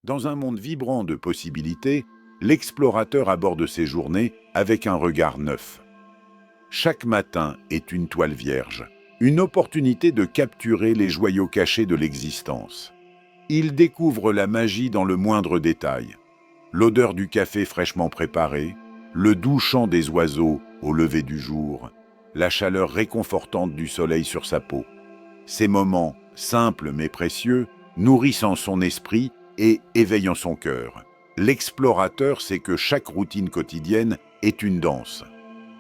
Dans un monde vibrant de possibilités, l'explorateur aborde ses journées avec un regard neuf. Chaque matin est une toile vierge, une opportunité de capturer les joyaux cachés de l'existence. Il découvre la magie dans le moindre détail. L'odeur du café fraîchement préparé, le doux chant des oiseaux au lever du jour, la chaleur réconfortante du soleil sur sa peau. Ces moments, simples mais précieux, nourrissant son esprit et éveillant son cœur. L'explorateur sait que chaque routine quotidienne est une danse.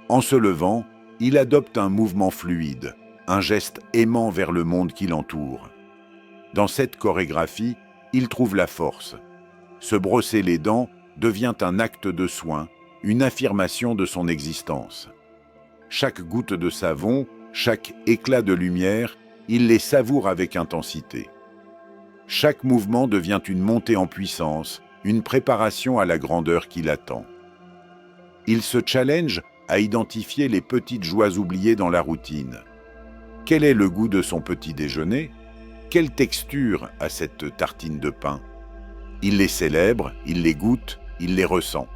En se levant, il adopte un mouvement fluide, un geste aimant vers le monde qui l'entoure. Dans cette chorégraphie, il trouve la force. Se brosser les dents devient un acte de soin, une affirmation de son existence. Chaque goutte de savon, chaque éclat de lumière, il les savoure avec intensité. Chaque mouvement devient une montée en puissance, une préparation à la grandeur qui l'attend. Il se challenge à identifier les petites joies oubliées dans la routine. Quel est le goût de son petit déjeuner? Quelle texture a cette tartine de pain? Il les célèbre, il les goûte, il les ressent.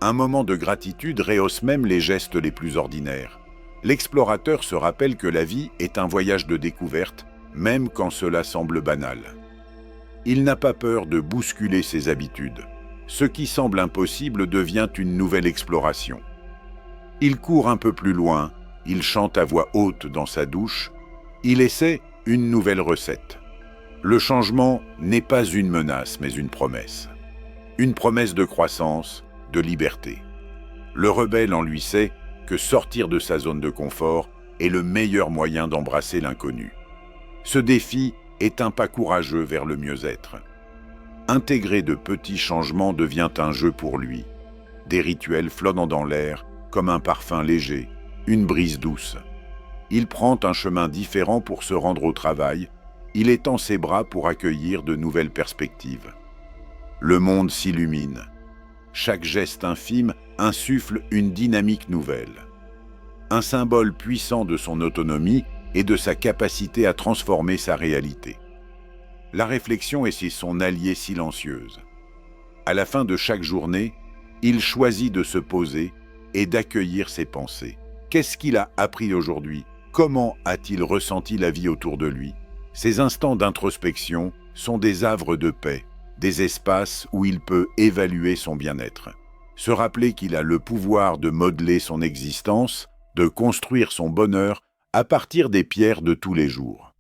Un moment de gratitude rehausse même les gestes les plus ordinaires. L'explorateur se rappelle que la vie est un voyage de découverte, même quand cela semble banal. Il n'a pas peur de bousculer ses habitudes. Ce qui semble impossible devient une nouvelle exploration. Il court un peu plus loin, il chante à voix haute dans sa douche, il essaie une nouvelle recette. Le changement n'est pas une menace, mais une promesse. Une promesse de croissance, de liberté. Le rebelle en lui sait que sortir de sa zone de confort est le meilleur moyen d'embrasser l'inconnu. Ce défi est un pas courageux vers le mieux-être. Intégrer de petits changements devient un jeu pour lui. Des rituels flottant dans l'air, comme un parfum léger, une brise douce. Il prend un chemin différent pour se rendre au travail, il étend ses bras pour accueillir de nouvelles perspectives. Le monde s'illumine. Chaque geste infime insuffle une dynamique nouvelle. Un symbole puissant de son autonomie et de sa capacité à transformer sa réalité. La réflexion est son allié silencieuse. À la fin de chaque journée, il choisit de se poser et d'accueillir ses pensées. Qu'est-ce qu'il a appris aujourd'hui? Comment a-t-il ressenti la vie autour de lui? Ces instants d'introspection sont des havres de paix, des espaces où il peut évaluer son bien-être. Se rappeler qu'il a le pouvoir de modeler son existence, de construire son bonheur à partir des pierres de tous les jours.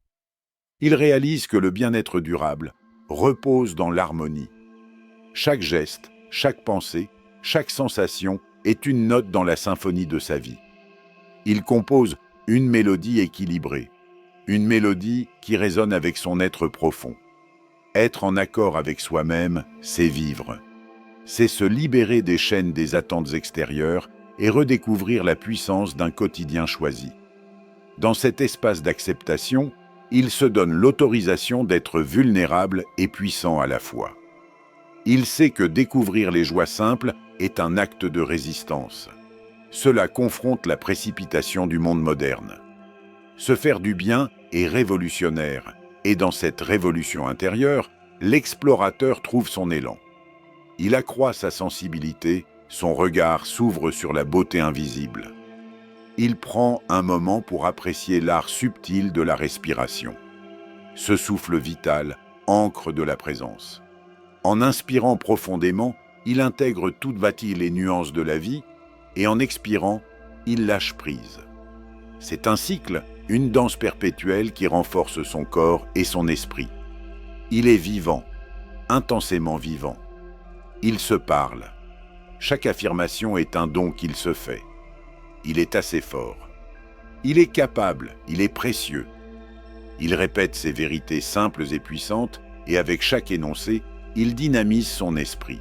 Il réalise que le bien-être durable repose dans l'harmonie. Chaque geste, chaque pensée, chaque sensation est une note dans la symphonie de sa vie. Il compose une mélodie équilibrée, une mélodie qui résonne avec son être profond. Être en accord avec soi-même, c'est vivre. C'est se libérer des chaînes des attentes extérieures et redécouvrir la puissance d'un quotidien choisi. Dans cet espace d'acceptation, il se donne l'autorisation d'être vulnérable et puissant à la fois. Il sait que découvrir les joies simples est un acte de résistance. Cela confronte la précipitation du monde moderne. Se faire du bien est révolutionnaire, et dans cette révolution intérieure, l'explorateur trouve son élan. Il accroît sa sensibilité, son regard s'ouvre sur la beauté invisible. Il prend un moment pour apprécier l'art subtil de la respiration. Ce souffle vital, ancre de la présence. En inspirant profondément, il intègre toutes les nuances de la vie, et en expirant, il lâche prise. C'est un cycle, une danse perpétuelle qui renforce son corps et son esprit. Il est vivant, intensément vivant. Il se parle. Chaque affirmation est un don qu'il se fait. Il est assez fort. Il est capable, il est précieux. Il répète ses vérités simples et puissantes, et avec chaque énoncé, il dynamise son esprit.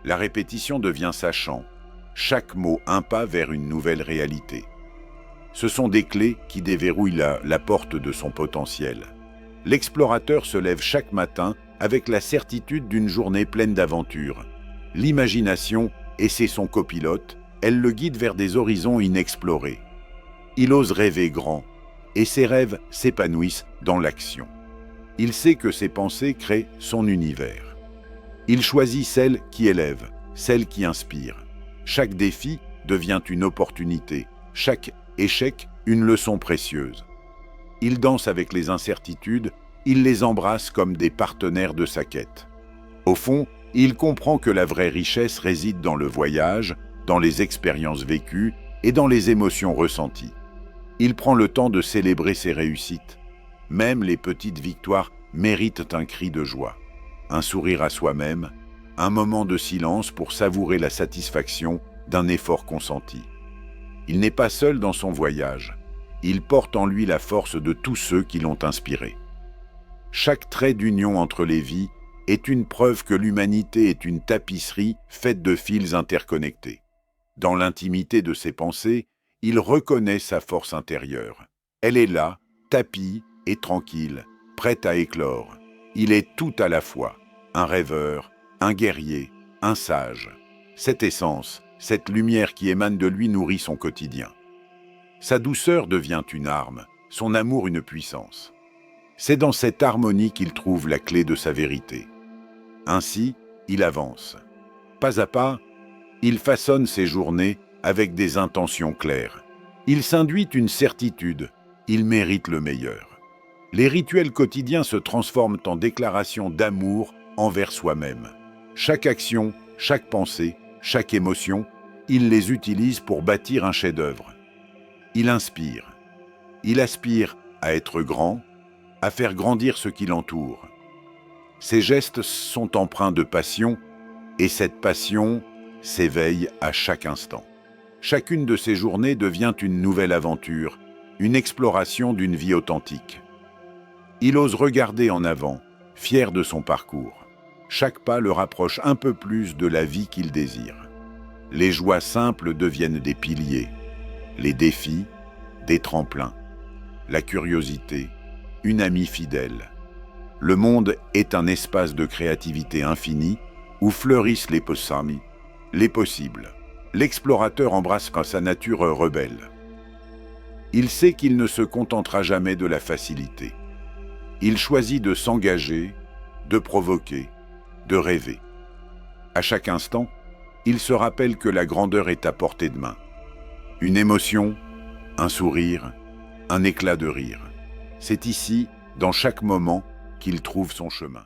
La répétition devient sa chant, chaque mot un pas vers une nouvelle réalité. Ce sont des clés qui déverrouillent la porte de son potentiel. L'explorateur se lève chaque matin avec la certitude d'une journée pleine d'aventures. L'imagination, et c'est son copilote, elle le guide vers des horizons inexplorés. Il ose rêver grand, et ses rêves s'épanouissent dans l'action. Il sait que ses pensées créent son univers. Il choisit celle qui élève, celle qui inspire. Chaque défi devient une opportunité, chaque échec une leçon précieuse. Il danse avec les incertitudes, il les embrasse comme des partenaires de sa quête. Au fond, il comprend que la vraie richesse réside dans le voyage, dans les expériences vécues et dans les émotions ressenties. Il prend le temps de célébrer ses réussites. Même les petites victoires méritent un cri de joie, un sourire à soi-même, un moment de silence pour savourer la satisfaction d'un effort consenti. Il n'est pas seul dans son voyage. Il porte en lui la force de tous ceux qui l'ont inspiré. Chaque trait d'union entre les vies est une preuve que l'humanité est une tapisserie faite de fils interconnectés. Dans l'intimité de ses pensées, il reconnaît sa force intérieure. Elle est là, tapie et tranquille, prête à éclore. Il est tout à la fois, un rêveur, un guerrier, un sage. Cette essence, cette lumière qui émane de lui nourrit son quotidien. Sa douceur devient une arme, son amour une puissance. C'est dans cette harmonie qu'il trouve la clé de sa vérité. Ainsi, il avance. Pas à pas, il façonne ses journées avec des intentions claires. Il s'induit une certitude, il mérite le meilleur. Les rituels quotidiens se transforment en déclarations d'amour envers soi-même. Chaque action, chaque pensée, chaque émotion, il les utilise pour bâtir un chef-d'œuvre. Il inspire. Il aspire à être grand, à faire grandir ce qui l'entoure. Ses gestes sont empreints de passion, et cette passion s'éveille à chaque instant. Chacune de ses journées devient une nouvelle aventure, une exploration d'une vie authentique. Il ose regarder en avant, fier de son parcours. Chaque pas le rapproche un peu plus de la vie qu'il désire. Les joies simples deviennent des piliers, les défis, des tremplins, la curiosité, une amie fidèle. Le monde est un espace de créativité infinie où fleurissent les possibles. L'explorateur embrasse sa nature rebelle. Il sait qu'il ne se contentera jamais de la facilité. Il choisit de s'engager, de provoquer, de rêver. À chaque instant, il se rappelle que la grandeur est à portée de main. Une émotion, un sourire, un éclat de rire. C'est ici, dans chaque moment, qu'il trouve son chemin.